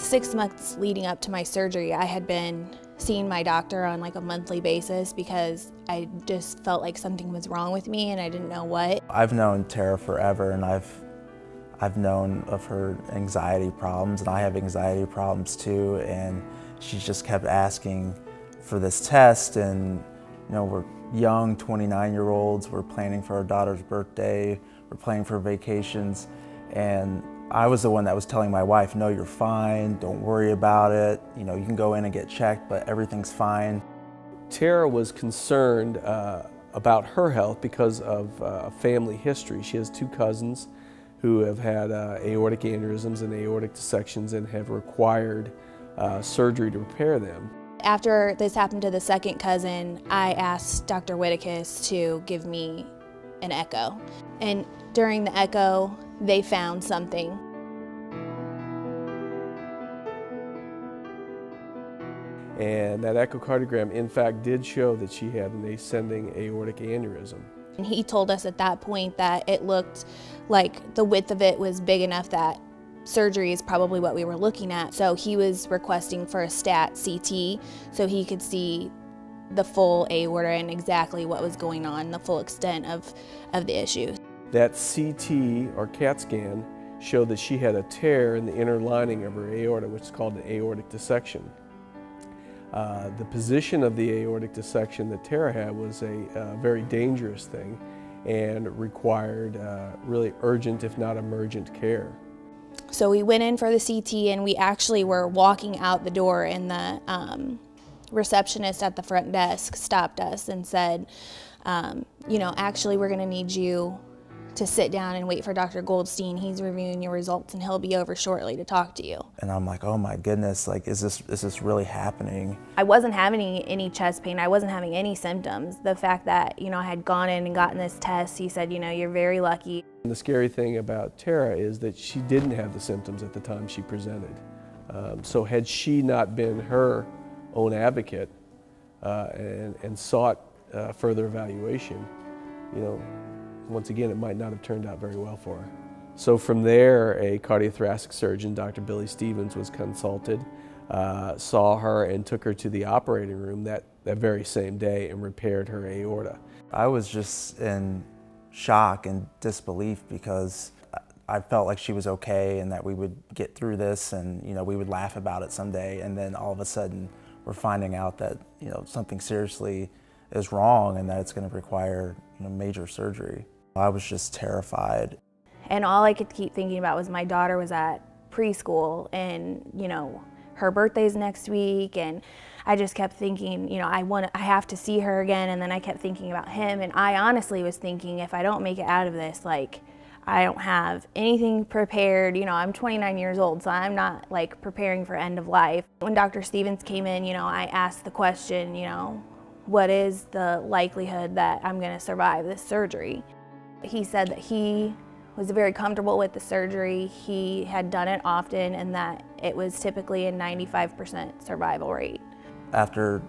6 months leading up to my surgery, I had been seeing my doctor on like a monthly basis because I just felt like something was wrong with me and I didn't know what. I've known Terah forever, and I've known of her anxiety problems, and I have anxiety problems too, and she just kept asking for this test. And you know, we're young 29-year-olds, we're planning for our daughter's birthday, we're planning for vacations, and I was the one that was telling my wife, no, you're fine, don't worry about it, you know, you can go in and get checked, but everything's fine. Terah was concerned about her health because of a family history. She has 2 cousins who have had aortic aneurysms and aortic dissections and have required surgery to repair them. After this happened to the second cousin, I asked Dr. Whitakis to give me an echo. And during the echo, they found something. And that echocardiogram, in fact, did show that she had an ascending aortic aneurysm. And he told us at that point that it looked like the width of it was big enough that surgery is probably what we were looking at. So he was requesting for a stat CT so he could see the full aorta and exactly what was going on, the full extent of the issue. That CT or CAT scan showed that she had a tear in the inner lining of her aorta, which is called an aortic dissection. The position of the aortic dissection that Terah had was a very dangerous thing and required really urgent, if not emergent, care. So we went in for the CT, and we actually were walking out the door, and the receptionist at the front desk stopped us and said, you know, actually we're going to need you to sit down and wait for Dr. Goldstein. He's reviewing your results and he'll be over shortly to talk to you. And I'm like, oh my goodness, like, is this really happening? I wasn't having any chest pain. I wasn't having any symptoms. The fact that, you know, I had gone in and gotten this test, he said, you know, you're very lucky. And the scary thing about Terah is that she didn't have the symptoms at the time she presented. So had she not been her own advocate and sought further evaluation, you know, once again, it might not have turned out very well for her. So from there, a cardiothoracic surgeon, Dr. Billy Stevens, was consulted, saw her and took her to the operating room that very same day and repaired her aorta. I was just in shock and disbelief because I felt like she was okay and that we would get through this and, you know, we would laugh about it someday, and then all of a sudden we're finding out that, you know, something seriously is wrong and that it's going to require, you know, major surgery. I was just terrified. And all I could keep thinking about was my daughter was at preschool and, you know, her birthday's next week, and I just kept thinking, you know, I have to see her again, and then I kept thinking about him, and I honestly was thinking, if I don't make it out of this, like, I don't have anything prepared. You know, I'm 29 years old, so I'm not like preparing for end of life. When Dr. Stevens came in, you know, I asked the question, you know, what is the likelihood that I'm going to survive this surgery? He said that he was very comfortable with the surgery, he had done it often, and that it was typically a 95% survival rate. After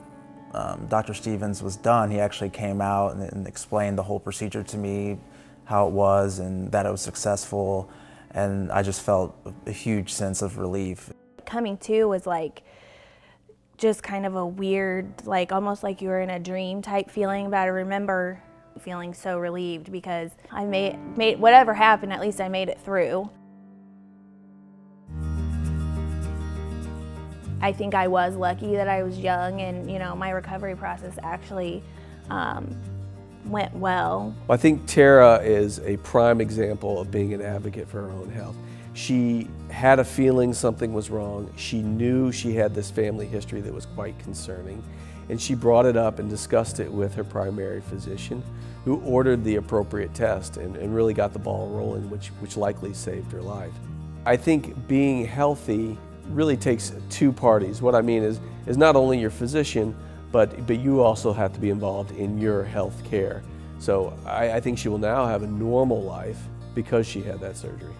Dr. Stevens was done, he actually came out and explained the whole procedure to me, how it was and that it was successful, and I just felt a huge sense of relief. Coming to was like just kind of a weird, like almost like you were in a dream type feeling, but I remember feeling so relieved because I made whatever happened, at least I made it through. I think I was lucky that I was young, and you know, my recovery process actually went well. I think Terah is a prime example of being an advocate for her own health. She had a feeling something was wrong. She knew she had this family history that was quite concerning, and she brought it up and discussed it with her primary physician, who ordered the appropriate test and really got the ball rolling, which likely saved her life. I think being healthy really takes 2 parties. What I mean is not only your physician, but you also have to be involved in your health care. So I think she will now have a normal life because she had that surgery.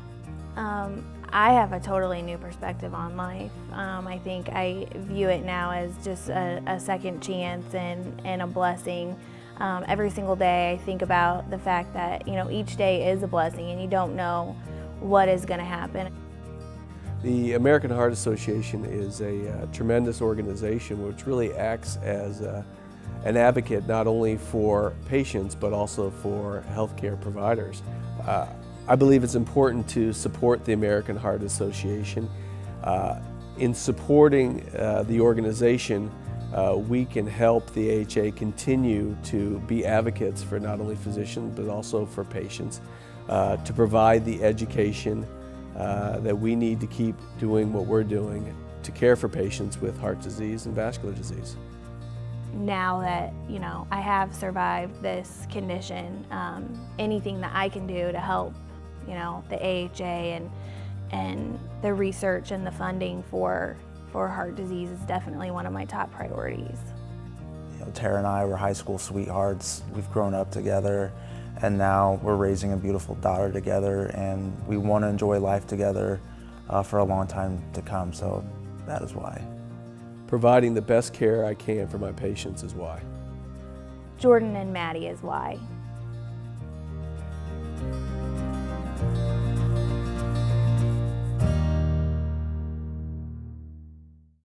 I have a totally new perspective on life. I think I view it now as just a second chance and a blessing. Every single day I think about the fact that, you know, each day is a blessing and you don't know what is going to happen. The American Heart Association is a tremendous organization which really acts as an advocate not only for patients but also for healthcare providers. I believe it's important to support the American Heart Association. In supporting the organization, we can help the AHA continue to be advocates for not only physicians but also for patients, to provide the education that we need to keep doing what we're doing to care for patients with heart disease and vascular disease. Now that, you know, I have survived this condition, anything that I can do to help, you know, the AHA and the research and the funding for heart disease is definitely one of my top priorities. You know, Terah and I were high school sweethearts. We've grown up together, and now we're raising a beautiful daughter together, and we want to enjoy life together for a long time to come, so that is why. Providing the best care I can for my patients is why. Jordan and Maddie is why.